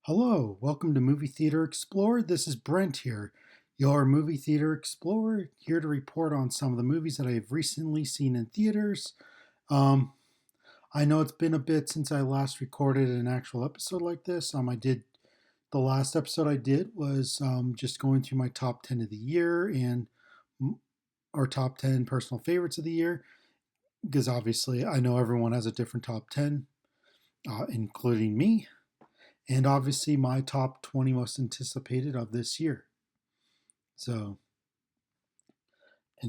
Hello, welcome to Movie Theater Explorer. This is Brent here, your Movie Theater Explorer, here to report on some of the movies that I have recently seen in theaters. Um, I know it's been a bit since I last recorded an actual episode like this. The last episode I did was just going through my top 10 of the year and our top 10 personal favorites of the year, because obviously I know everyone has a different top 10, including me, and obviously my top 20 most anticipated of this year. So,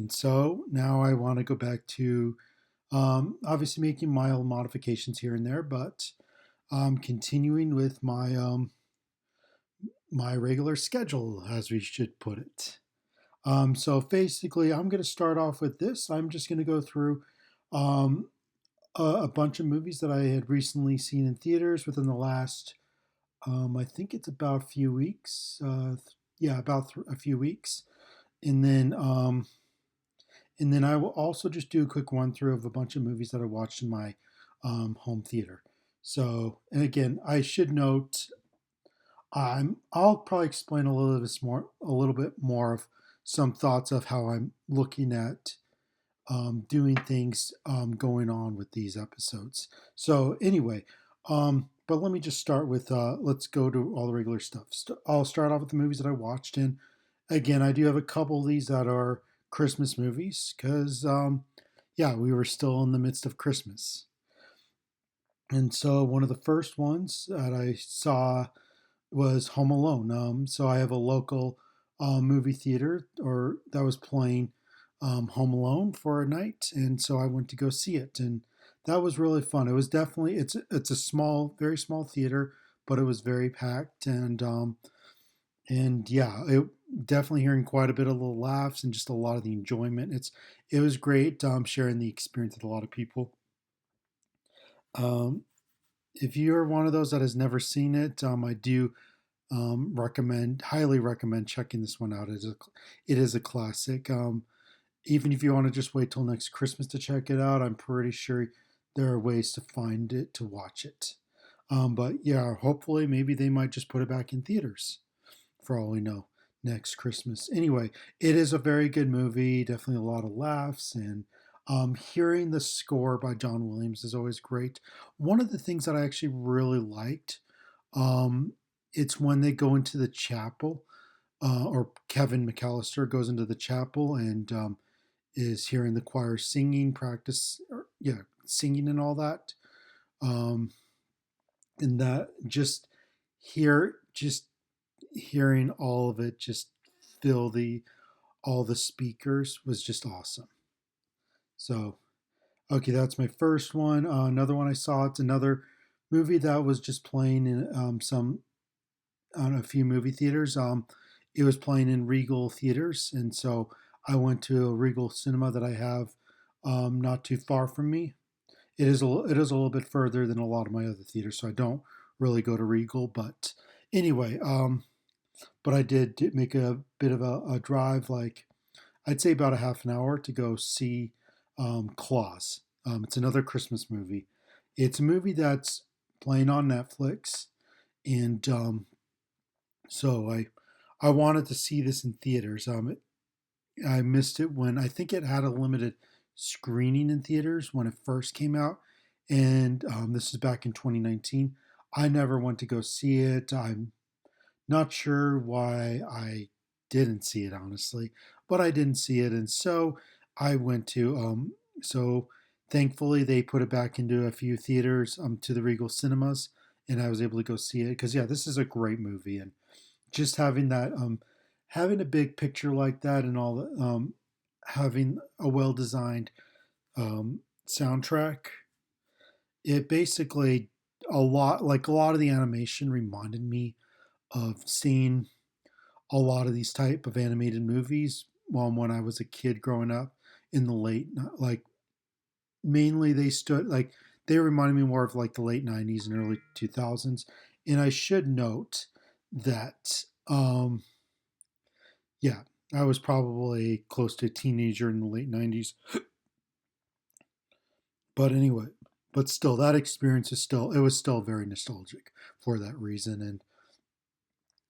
so now I want to go back to obviously making mild modifications here and there, but continuing with my regular schedule, as we should put it. So basically, I'm going to start off with this. I'm just going to go through um, a bunch of movies that I had recently seen in theaters within the last, I think it's about a few weeks. Yeah, about a few weeks, and then I will also just do a quick run through of a bunch of movies that I watched in my home theater. So, and again, I should note, I'll probably explain a little bit more of some thoughts of how I'm looking at doing things going on with these episodes. So, anyway, but let me just start with let's go to all the regular stuff. I'll start off with the movies that I watched, and again, I do have a couple of these that are Christmas movies because, yeah, we were still in the midst of Christmas. And so one of the first ones that I saw was Home Alone. So I have a local movie theater or that was playing Home Alone for a night, and so I went to go see it, and that was really fun. It was definitely it's a small, very small theater, but it was very packed, and yeah, it definitely hearing quite a bit of the laughs and just a lot of the enjoyment. It was great sharing the experience with a lot of people. Um, if you're one of those that has never seen it, I do highly recommend checking this one out. It is a classic. Even if you want to just wait till next Christmas to check it out, I'm pretty sure there are ways to find it to watch it. But yeah, hopefully maybe they might just put it back in theaters for all we know next Christmas. Anyway, it is a very good movie, definitely a lot of laughs, and hearing the score by John Williams is always great. One of the things that I actually really liked, um, it's when they go into the chapel, or Kevin McAllister goes into the chapel and is hearing the choir singing, singing and all that. Um, and that just hearing all of it just fill all the speakers was just awesome. So, okay, that's my first one. Another one I saw, it's another movie that was just playing in some on a few movie theaters. It was playing in Regal theaters, and so I went to a Regal cinema that I have not too far from me. It is a little bit further than a lot of my other theaters, so I don't really go to Regal. But anyway, but I did make a bit of a drive, like I'd say about a half an hour to go see Klaus. It's another Christmas movie. It's a movie that's playing on Netflix, and so I wanted to see this in theaters. I missed it when I think it had a limited screening in theaters when it first came out, and this is back in 2019. I never went to go see it. I'm not sure why I didn't see it, honestly, but I didn't see it, and so I went to. So thankfully, they put it back into a few theaters, to the Regal Cinemas, and I was able to go see it because yeah, this is a great movie, and just having that, having a big picture like that, and all the, having a well designed soundtrack, it basically a lot of the animation reminded me of seeing a lot of these type of animated movies when I was a kid growing up in the like mainly they reminded me more of like the late 90s and early 2000s. And I should note that yeah, I was probably close to a teenager in the late 90s. But anyway, but still that experience is still it was still very nostalgic for that reason. And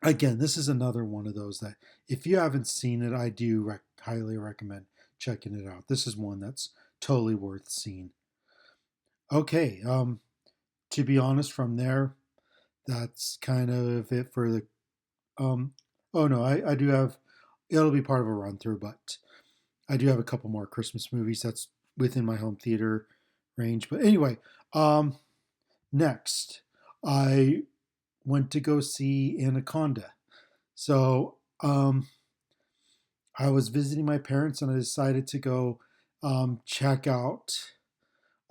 Again, this is another one of those that if you haven't seen it, I do highly recommend checking it out. This is one that's totally worth seeing. Okay, to be honest, from there, that's kind of it for the. Um, oh no, I do have. It'll be part of a run through, but I do have a couple more Christmas movies that's within my home theater range. But anyway, um, next I went to go see Anaconda. So I was visiting my parents and I decided to go check out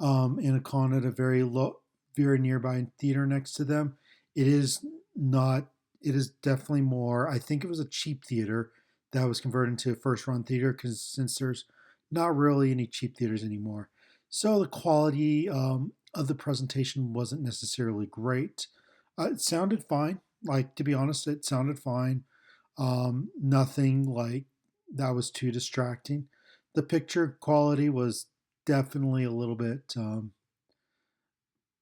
Anaconda at a very nearby theater next to them. It is not. It is definitely more. I think it was a cheap theater that was converted into a first run theater because since there's not really any cheap theaters anymore, so the quality of the presentation wasn't necessarily great. It sounded fine. Like to be honest, it sounded fine. Nothing like that was too distracting. The picture quality was definitely a little bit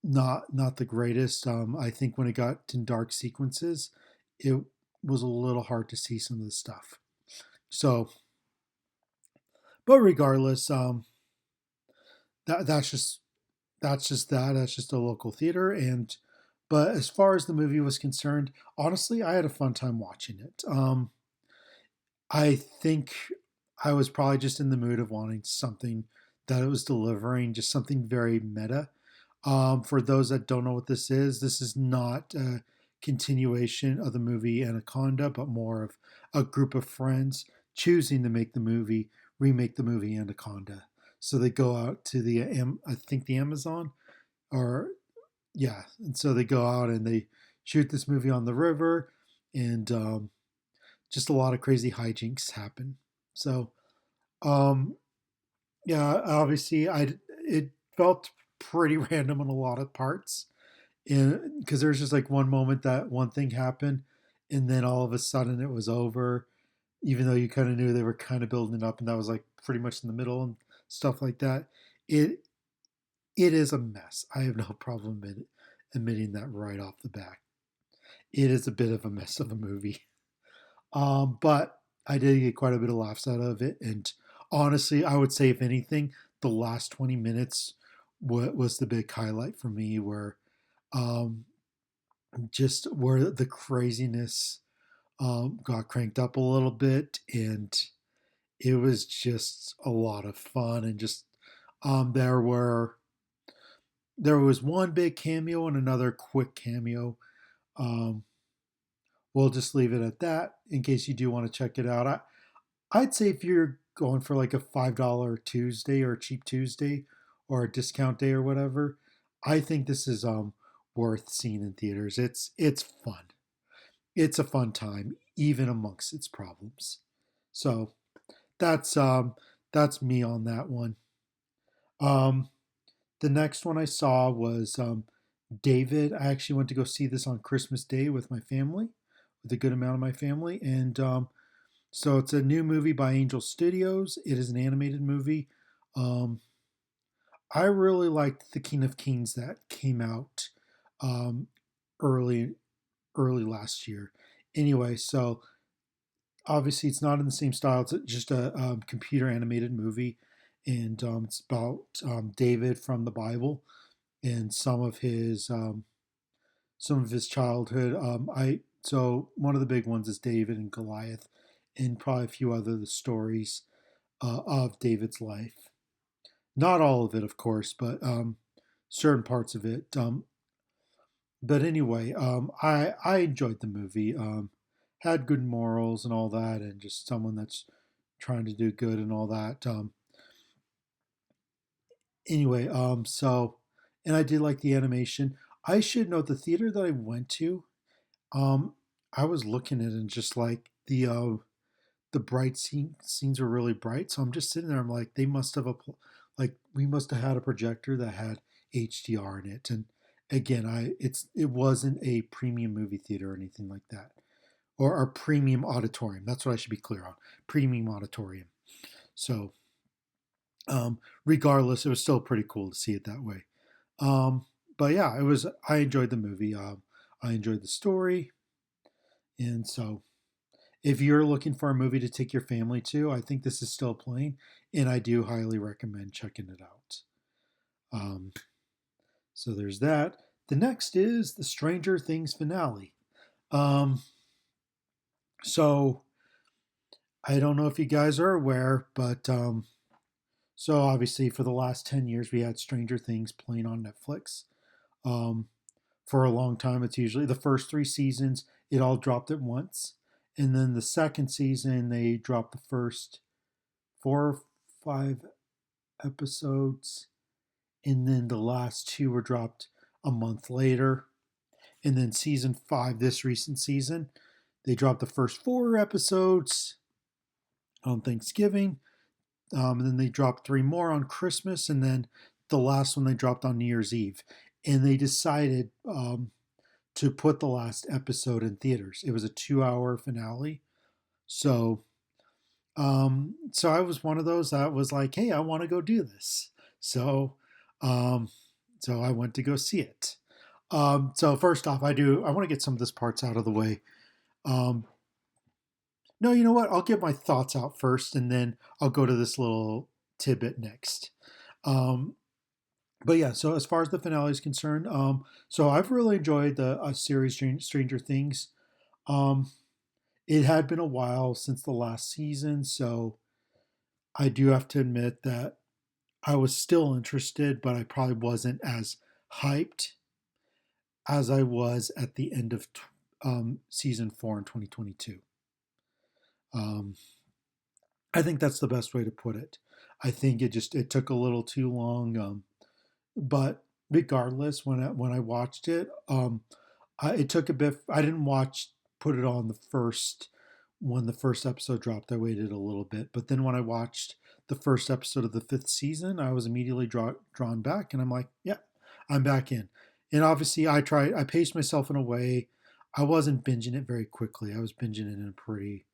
not the greatest. I think when it got to dark sequences, it was a little hard to see some of the stuff. So, but regardless, that that's just that's just a local theater. And but as far as the movie was concerned, honestly, I had a fun time watching it. I think I was probably just in the mood of wanting something that it was delivering, just something very meta. For those that don't know what this is not a continuation of the movie Anaconda, but more of a group of friends choosing to remake the movie Anaconda. So they go out to I think the Amazon, or yeah, and so they go out and they shoot this movie on the river, and just a lot of crazy hijinks happen. So um, yeah, obviously, I it felt pretty random in a lot of parts, and because there's just like one moment that one thing happened, and then all of a sudden it was over, even though you kind of knew they were kind of building it up, and that was like pretty much in the middle and stuff like that. It it is a mess. I have no problem admitting that right off the bat. It is a bit of a mess of a movie. But I did get quite a bit of laughs out of it, and honestly, I would say if anything, the last 20 minutes was the big highlight for me, where um, just where the craziness got cranked up a little bit, and it was just a lot of fun, and just um, there were there was one big cameo and another quick cameo. Um, we'll just leave it at that in case you do want to check it out. I'd say if you're going for like a $5 Tuesday or a cheap Tuesday or a discount day or whatever, I think this is worth seeing in theaters. It's fun. It's a fun time, even amongst its problems. So that's that's me on that one. Um, the next one I saw was David. I actually went to go see this on Christmas Day with my family, with a good amount of my family, and so it's a new movie by Angel Studios. It is an animated movie. Um, I really liked the King of Kings that came out um, early early last year. Anyway, so obviously it's not in the same style. It's just a computer animated movie, and it's about David from the Bible and some of his childhood. I so one of the big ones is David and Goliath, and probably a few other the stories of David's life. Not all of it, of course, but certain parts of it. But anyway, I enjoyed the movie. Had good morals and all that, and just someone that's trying to do good and all that. Anyway, and I did like the animation. I should note the theater that I went to. Um, I was looking at it and just like the scenes were really bright. So I'm just sitting there. I'm like, they must have like we must have had a projector that had HDR in it. And again, it wasn't a premium movie theater or anything like that, or a premium auditorium. That's what I should be clear on. Premium auditorium. So regardless, it was still pretty cool to see it that way. But yeah, it was. I enjoyed the movie. I enjoyed the story, And so, if you're looking for a movie to take your family to, I think this is still playing, and I do highly recommend checking it out. Um, so there's that. The next is the Stranger Things finale. Um, so I don't know if you guys are aware, but so obviously for the last 10 years we had Stranger Things playing on Netflix. Um, for a long time, it's usually the first 3 seasons. It all dropped at once, and then the second season they dropped the first 4 or 5 episodes, and then the last two were dropped a month later. And then season 5, this recent season, they dropped the first 4 episodes on Thanksgiving. And then they dropped 3 more on Christmas, and then the last one they dropped on New Year's Eve. And they decided to put the last episode in theaters. It was a 2-hour finale. So so I was one of those that was like, hey, I want to go do this. So um, so I went to go see it. So first off, I want to get some of this parts out of the way. Um, no, you know what? I'll get my thoughts out first, and then I'll go to this little tidbit next. Um, but yeah, so as far as the finale is concerned, so I've really enjoyed the series Stranger Things. Um, it had been a while since the last season, so I do have to admit that I was still interested, but I probably wasn't as hyped as I was at the end of season 4 in 2022. Um, I think that's the best way to put it. I think it took a little too long, but regardless, when I watched it, it took a bit. I didn't put it on the first when the first episode dropped. I waited a little bit, but then when I watched the first episode of the 5th season, I was immediately drawn back, and I'm like, yeah, I'm back in. And obviously, I paced myself in a way. I wasn't binging it very quickly. I was binging it in a pretty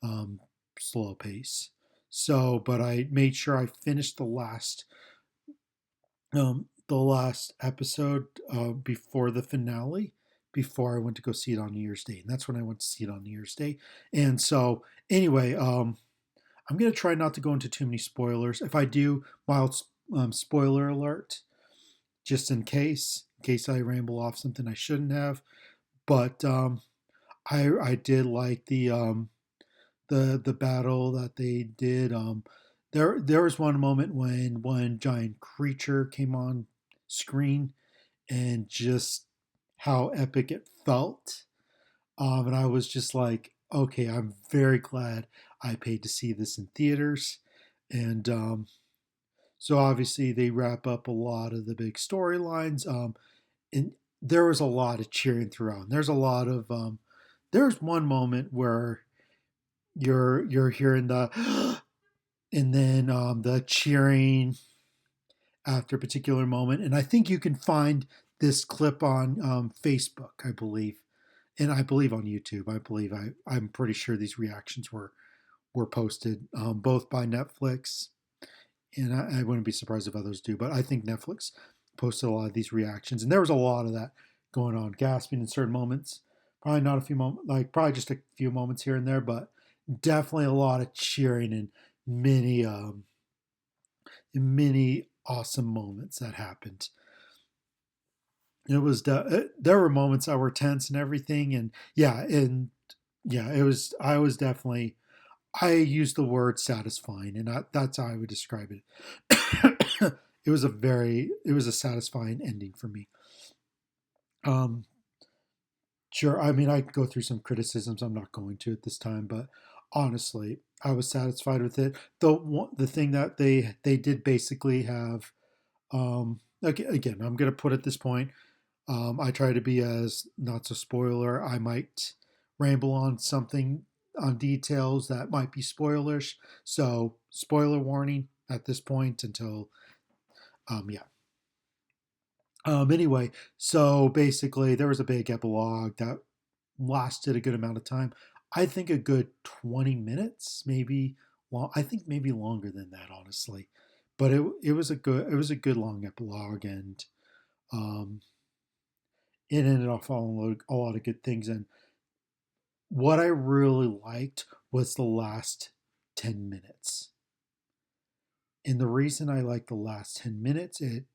um, slow pace. So, but I made sure I finished the last episode before the finale, before I went to go see it on New Year's Day, and that's when I went to see it on New Year's Day. And so, anyway, I'm gonna try not to go into too many spoilers. If I do, mild spoiler alert, just in case I ramble off something I shouldn't have. But I did like the battle that they did. There was one moment when one giant creature came on screen, and just how epic it felt. And I was just like, okay, I'm very glad I paid to see this in theaters. And so obviously they wrap up a lot of the big storylines. And there was a lot of cheering throughout. And there's a lot of there's one moment where you're hearing the and then the cheering after a particular moment. And I think you can find this clip on Facebook, I believe, and I believe on YouTube. I'm pretty sure these reactions were posted both by Netflix, and I wouldn't be surprised if others do. But I think Netflix posted a lot of these reactions, and there was a lot of that going on, gasping in certain moments. Probably not a few moments, like probably just a few moments here and there, but definitely a lot of cheering and many many awesome moments that happened. There were moments that were tense and everything, and yeah, it was. I was definitely. I used the word satisfying, and that's how I would describe it. It was a satisfying ending for me. Um, sure, I mean I could go through some criticisms. I'm not going to at this time, but honestly, I was satisfied with it. The thing that they did basically have. Again, I'm going to put at this point. I try to be as not so spoiler. I might ramble on something on details that might be spoilerish. So spoiler warning at this point until yeah. Anyway, so basically there was a big epilogue that lasted a good amount of time. I think a good 20 minutes, maybe long. I think maybe longer than that, honestly. But it was a good long epilogue, and um, it ended off on a lot of good things. And what I really liked was the last 10 minutes. And the reason I liked the last 10 minutes, it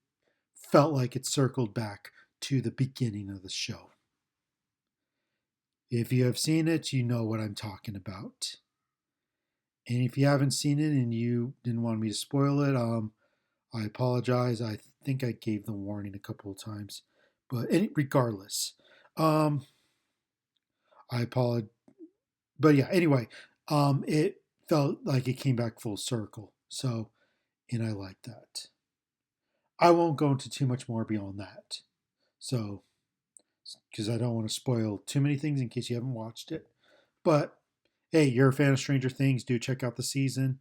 felt like it circled back to the beginning of the show. If you have seen it, you know what I'm talking about. And if you haven't seen it and you didn't want me to spoil it, I apologize. I think I gave the warning a couple of times, but regardless, um, I apologize. But yeah, anyway, it felt like it came back full circle. So, and I like that. I won't go into too much more beyond that. So, because I don't want to spoil too many things in case you haven't watched it. But hey, you're a fan of Stranger Things, do check out the season.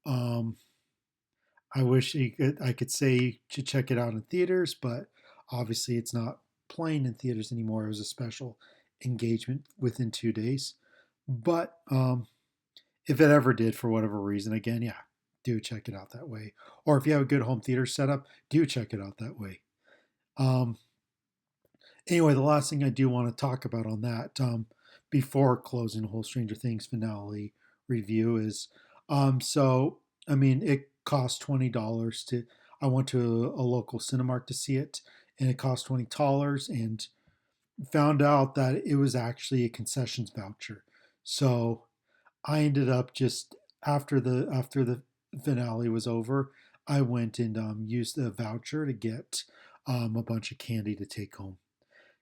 Um, I could say you should check it out in theaters, but obviously it's not playing in theaters anymore. It was a special engagement within 2 days. But if it ever did for whatever reason, again, yeah, do check it out that way. Or if you have a good home theater setup, do check it out that way. Um, anyway, the last thing I do want to talk about on that, before closing the whole Stranger Things finale review is, so I mean, it cost $20 to. I went to a local Cinemark to see it, and it cost $20, and found out that it was actually a concessions voucher. So I ended up just after the finale was over, I went and used the voucher to get a bunch of candy to take home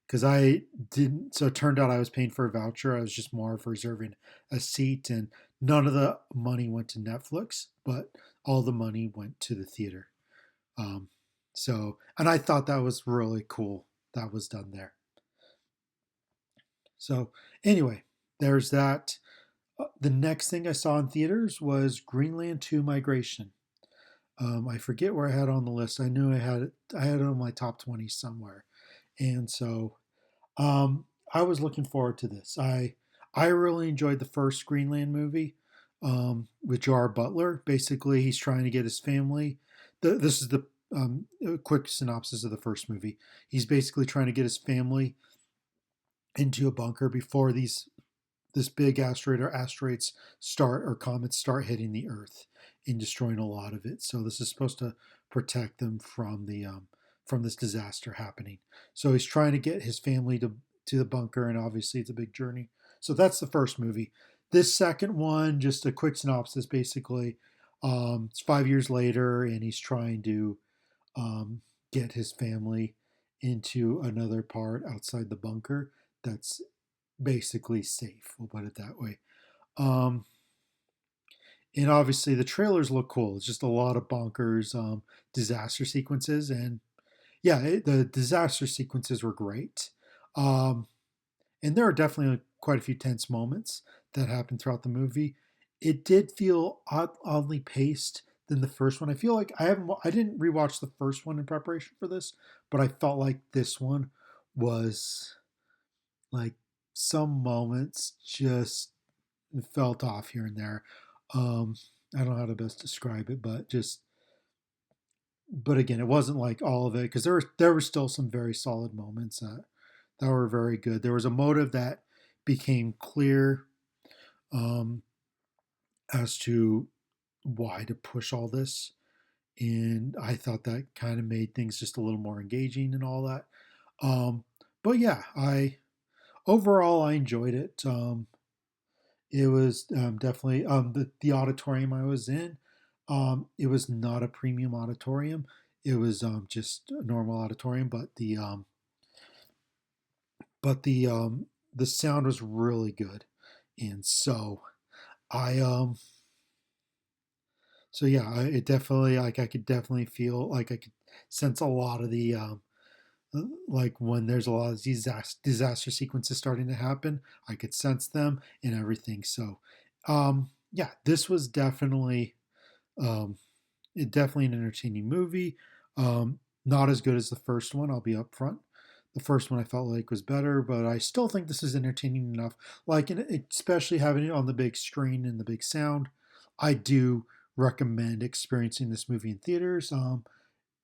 because I didn't. So it turned out I was paying for a voucher. I was just more of reserving a seat, and none of the money went to Netflix, but all the money went to the theater. Um, and I thought that was really cool. That was done there. So anyway, there's that. The next thing I saw in theaters was Greenland 2 Migration. I forget where I had on the list. I knew I had it on my top 20 somewhere, and so I was looking forward to this. I really enjoyed the first Greenland movie with Jar Butler. Basically, he's trying to get his family. This is the quick synopsis of the first movie. He's basically trying to get his family into a bunker before this big asteroid or asteroids start or comets start hitting the Earth and destroying a lot of it. So this is supposed to protect them from this disaster happening. So he's trying to get his family to the bunker, and obviously it's a big journey. So that's the first movie. This second one, just a quick synopsis, basically. It's 5 years later, and he's trying to um, get his family into another part outside the bunker that's basically safe. We'll put it that way. Um, and obviously the trailers look cool. It's just a lot of bonkers disaster sequences, and yeah, the disaster sequences were great. Um, and there are definitely quite a few tense moments that happened throughout the movie. It did feel oddly paced than the first one. I feel like I didn't rewatch the first one in preparation for this, but I felt like this one was like some moments just felt off here and there. Um, I don't know how to best describe it, but again, it wasn't like all of it because there were still some very solid moments that were very good. There was a motive that became clear um, as to why to push all this, and I thought that kind of made things just a little more engaging and all that. Um, but yeah, I overall I enjoyed it. It was definitely the auditorium I was in. It was not a premium auditorium. It was just a normal auditorium, but the sound was really good, and I so yeah, it definitely like I could definitely feel like I could sense a lot of the like when there's a lot of disaster sequences starting to happen, I could sense them and everything. So, yeah, this was um, definitely an entertaining movie. Not as good as the first one. I'll be upfront. The first one I felt like was better, but I still think this is entertaining enough. Like, especially having it on the big screen and the big sound, I do recommend experiencing this movie in theaters.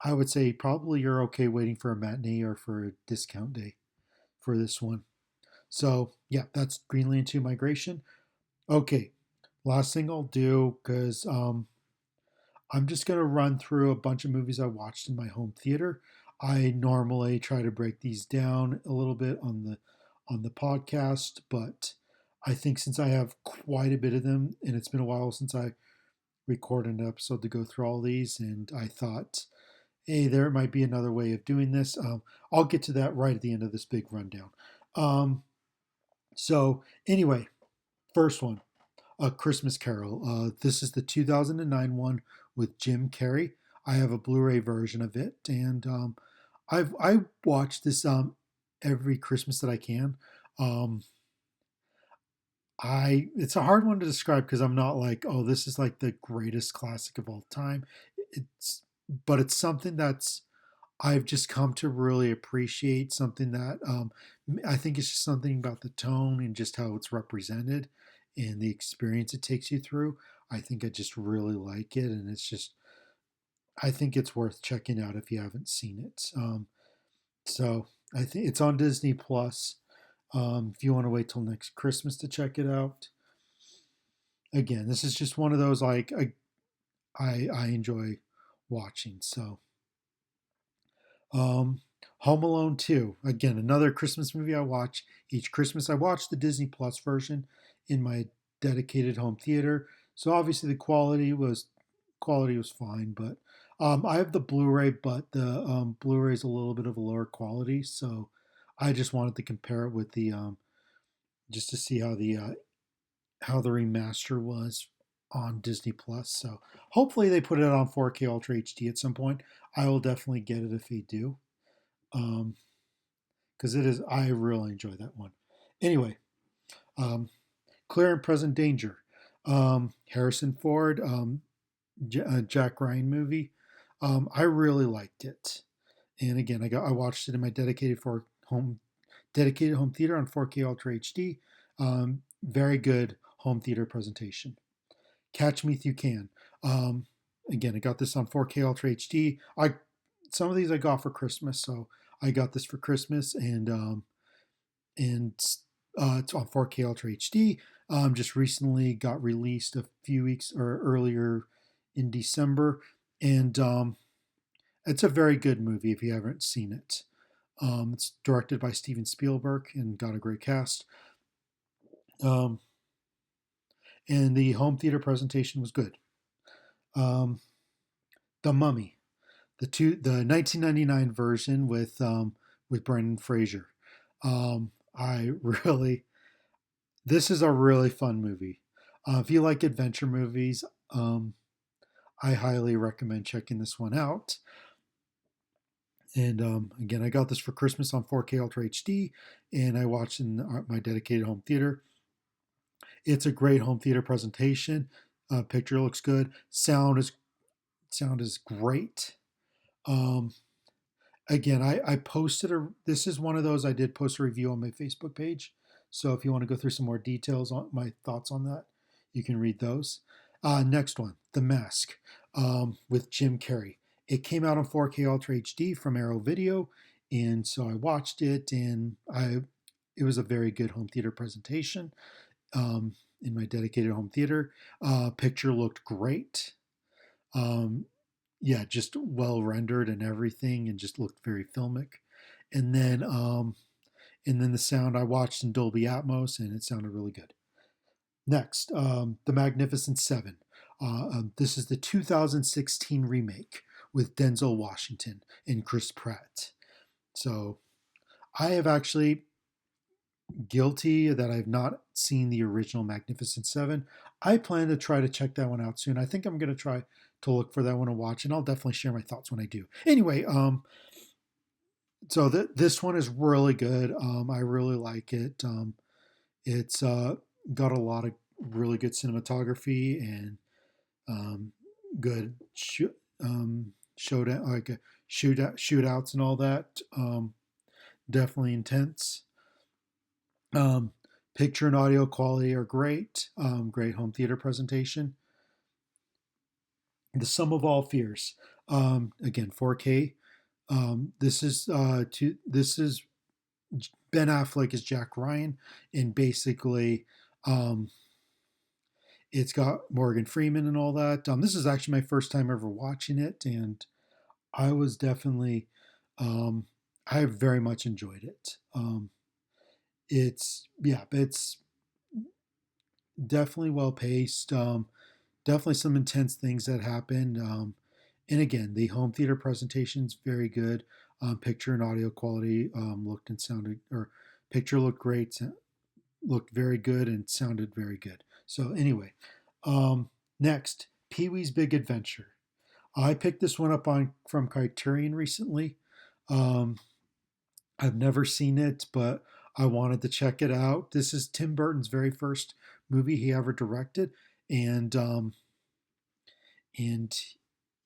I would say probably you're okay waiting for a matinee or for a discount day for this one. So yeah, that's Greenland 2 Migration. Okay, last thing I'll do because I'm just gonna run through a bunch of movies I watched in my home theater. I normally try to break these down a little bit on the podcast, but I think since I have quite a bit of them, and it's been a while since I recorded an episode to go through all these, and I thought, hey, there might be another way of doing this. I'll get to that right at the end of this big rundown. Um, so anyway, first one, A Christmas Carol. This is the 2009 one with Jim Carrey. I have a Blu-ray version of it, and I watch this every Christmas that I can. Um, I It's a hard one to describe because I'm not like, oh, this is like the greatest classic of all time. It's but it's something that's I've just come to really appreciate, something that I think it's just something about the tone and just how it's represented and the experience it takes you through. I think I just really like it, and it's just I think it's worth checking out if you haven't seen it. So I think it's on Disney Plus. If you want to wait till next Christmas to check it out, again, this is just one of those like I enjoy watching. So Um, Home Alone 2. Again, another Christmas movie I watch each Christmas. I watch the Disney Plus version in my dedicated home theater. So obviously the quality was fine, but I have the Blu-ray, but the Blu-ray is a little bit of a lower quality, so I just wanted to compare it with the just to see how the remaster was on Disney Plus. So hopefully they put it on 4K Ultra HD at some point. I will definitely get it if they do. Um, because it is I really enjoy that one. Anyway, um, Clear and Present Danger, Harrison Ford, Jack Ryan movie. I really liked it, and again, I watched it in my dedicated home theater on 4K Ultra HD. Very good home theater presentation. Catch Me If You Can. Um, Again, I got this on 4K Ultra HD. I Some of these I got for Christmas, so I got this for Christmas, and it's on 4K Ultra HD. Just recently got released a few weeks or earlier in December, and it's a very good movie if you haven't seen it. It's directed by Steven Spielberg and got a great cast. Um, and the home theater presentation was good. Um, the Mummy, the 1999 version with Brendan Fraser. I really This is a really fun movie. If you like adventure movies, um, I highly recommend checking this one out. And again, I got this for Christmas on 4K Ultra HD, and I watched in my dedicated home theater. It's a great home theater presentation. Picture looks good. Sound is great. Um, Again, I posted a. This is one of those I did post a review on my Facebook page. So if you want to go through some more details on my thoughts on that, you can read those. Next one, The Mask, with Jim Carrey. It came out on 4K Ultra HD from Arrow Video, and so I watched it, and I it was a very good home theater presentation in my dedicated home theater. Picture looked great. Um, yeah, just well rendered and everything, and just looked very filmic. And then, the sound I watched in Dolby Atmos, and it sounded really good. Next, The Magnificent Seven. This is the 2016 remake with Denzel Washington and Chris Pratt. So I have actually guilty that I've not seen the original Magnificent Seven. I plan to try to check that one out soon. I think I'm going to try to look for that one to watch, and I'll definitely share my thoughts when I do. Anyway, so this one is really good. I really like it. It's got a lot of really good cinematography and um, good showdown, like shootouts and all that. Definitely intense. Um, Picture and audio quality are great. Great home theater presentation. The Sum of All Fears. Again, 4K. This is Ben Affleck is Jack Ryan, and basically, um, it's got Morgan Freeman and all that. This is actually my first time ever watching it, and I was definitely, um, I very much enjoyed it. It's definitely well paced. Definitely some intense things that happened. And again, the home theater presentation's very good. Picture and audio quality looked and sounded, or picture looked great, looked very good, and sounded very good. So anyway, next, Pee Wee's Big Adventure. I picked this one up on from Criterion recently. Um, I've never seen it, but I wanted to check it out. This is Tim Burton's very first movie he ever directed, and and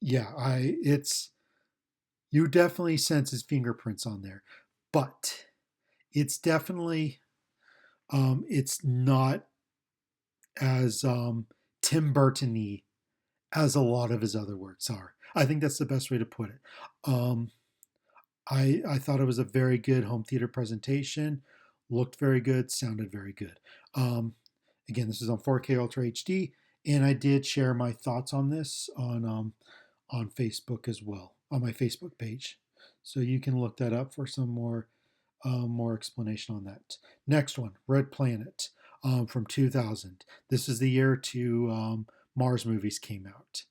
yeah, I it's you definitely sense his fingerprints on there, but it's definitely it's not as Tim Burton-y as a lot of his other works are. I think that's the best way to put it. Um, I thought it was a very good home theater presentation. Looked very good, sounded very good. Um, Again, this is on 4K Ultra HD, and I did share my thoughts on this on Facebook as well, on my Facebook page. So you can look that up for some more explanation on that. Next one, Red Planet from 2000. This is the year two Mars movies came out,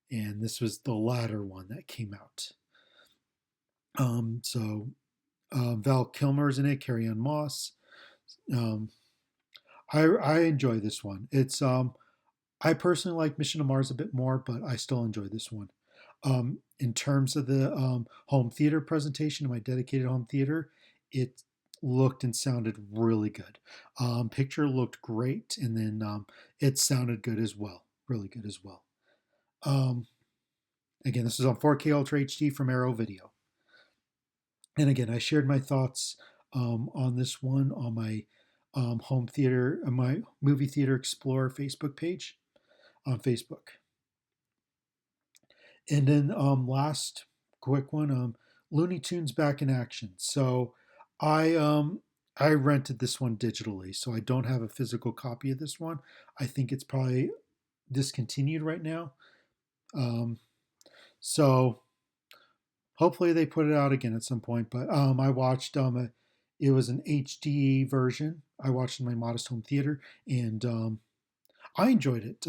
and this was the latter one that came out. So Val Kilmer's in it, Carrie Ann Moss. Um, I enjoy this one. It's I personally like Mission to Mars a bit more, but I still enjoy this one. In terms of the home theater presentation, my dedicated home theater, it looked and sounded really good. Picture looked great, and then it sounded good as well, really good as well. Um, Again, this is on 4K Ultra HD from Arrow Video. And again, I shared my thoughts on this one on my home theater, my movie theater explorer Facebook page on Facebook. And then last quick one, Looney Tunes back in action. So I I rented this one digitally, so I don't have a physical copy of this one. I think it's probably discontinued right now. Um, so hopefully they put it out again at some point. But I watched it was an HD version. I watched in my modest home theater, and I enjoyed it.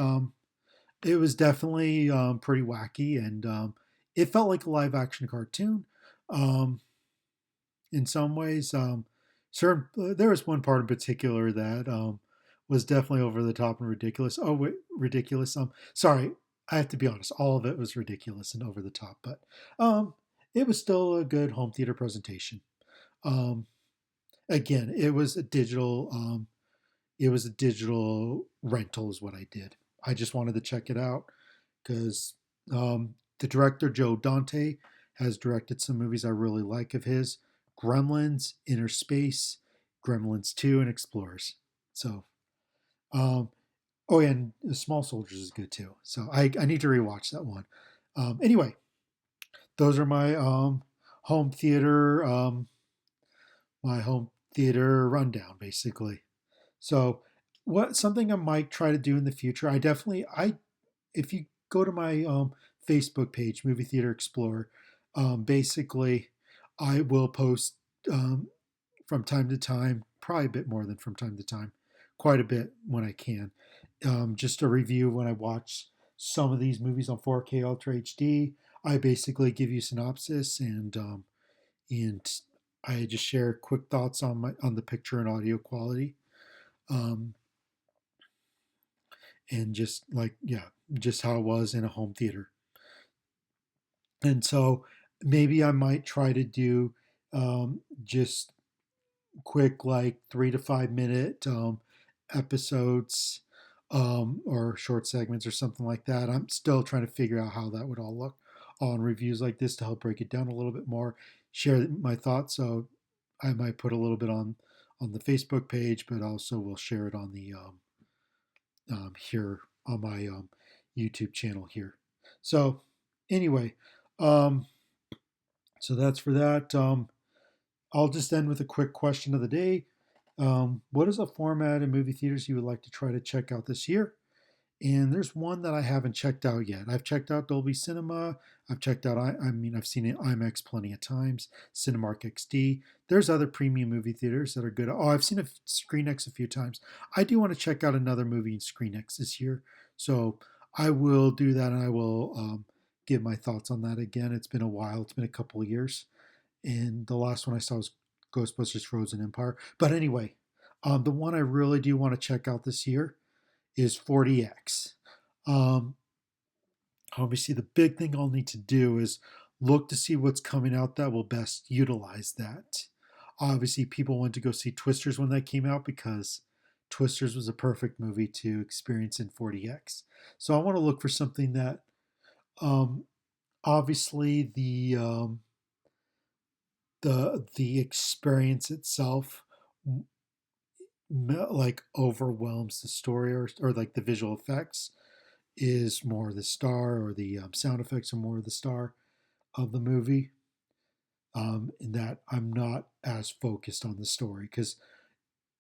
It was definitely pretty wacky, and it felt like a live action cartoon um, in some ways. Certain there was one part in particular that was definitely over the top and ridiculous. Oh, wait, ridiculous. Sorry, I have to be honest. All of it was ridiculous and over the top, but um, it was still a good home theater presentation. Um, Again, it was a digital. It was a digital rental, is what I did. I just wanted to check it out because the director Joe Dante has directed some movies I really like of his: Gremlins, Inner Space, Gremlins 2, and Explorers. So, um, oh yeah, and Small Soldiers is good too. So I need to rewatch that one. Anyway, those are home theater my home theater rundown basically. So, what something I might try to do in the future, I definitely I if you go to my Facebook page, Movie Theater Explorer, basically I will post um, from time to time, probably a bit more than from time to time, quite a bit when I can. Just a review when I watch some of these movies on 4K Ultra HD. I basically give you synopsis and I just share quick thoughts on the picture and audio quality. Um, and just like just how it was in a home theater. And so maybe I might try to do just quick, like 3 to 5 minute episodes or short segments or something like that. I'm still trying to figure out how that would all look on reviews like this to help break it down a little bit more, share my thoughts. So I might put a little bit on the Facebook page, but also we'll share it on the here on my YouTube channel here. So anyway, um, so that's for that. I'll just end with a quick question of the day. What is a format in movie theaters you would like to try to check out this year? And there's one that I haven't checked out yet. I've checked out Dolby Cinema. I've checked out, I've seen it IMAX plenty of times, Cinemark XD. There's other premium movie theaters that are good. Oh, I've seen a ScreenX a few times. I do want to check out another movie in ScreenX this year. So I will do that and I will give my thoughts on that again. It's been a while, it's been a couple of years. And the last one I saw was Ghostbusters Frozen Empire. But anyway, the one I really do want to check out this year is 40X. Um, Obviously, the big thing I'll need to do is look to see what's coming out that will best utilize that. Obviously, people went to go see Twisters when that came out because Twisters was a perfect movie to experience in 40X. So I want to look for something that, um, obviously, the experience itself like overwhelms the story, or like the visual effects is more the star, or the sound effects are more the star of the movie. In that I'm not as focused on the story, because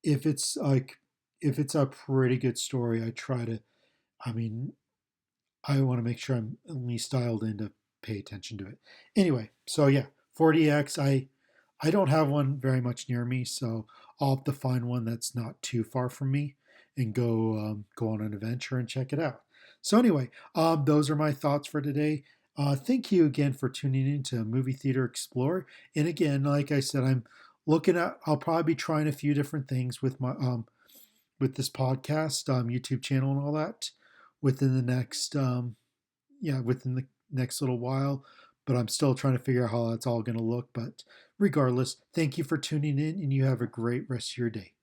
if it's like if it's a pretty good story, I try to. I mean, I want to make sure I'm at least dialed in to pay attention to it. Anyway, so yeah, 40X. I don't have one very much near me, so I'll have to find one that's not too far from me and go on an adventure and check it out. So anyway, those are my thoughts for today. Thank you again for tuning in to Movie Theater Explorer. And again, like I said, I'm looking at. I'll probably be trying a few different things with my with this podcast, YouTube channel, and all that within the next within the next little while. But I'm still trying to figure out how that's all going to look. But regardless, thank you for tuning in, and you have a great rest of your day.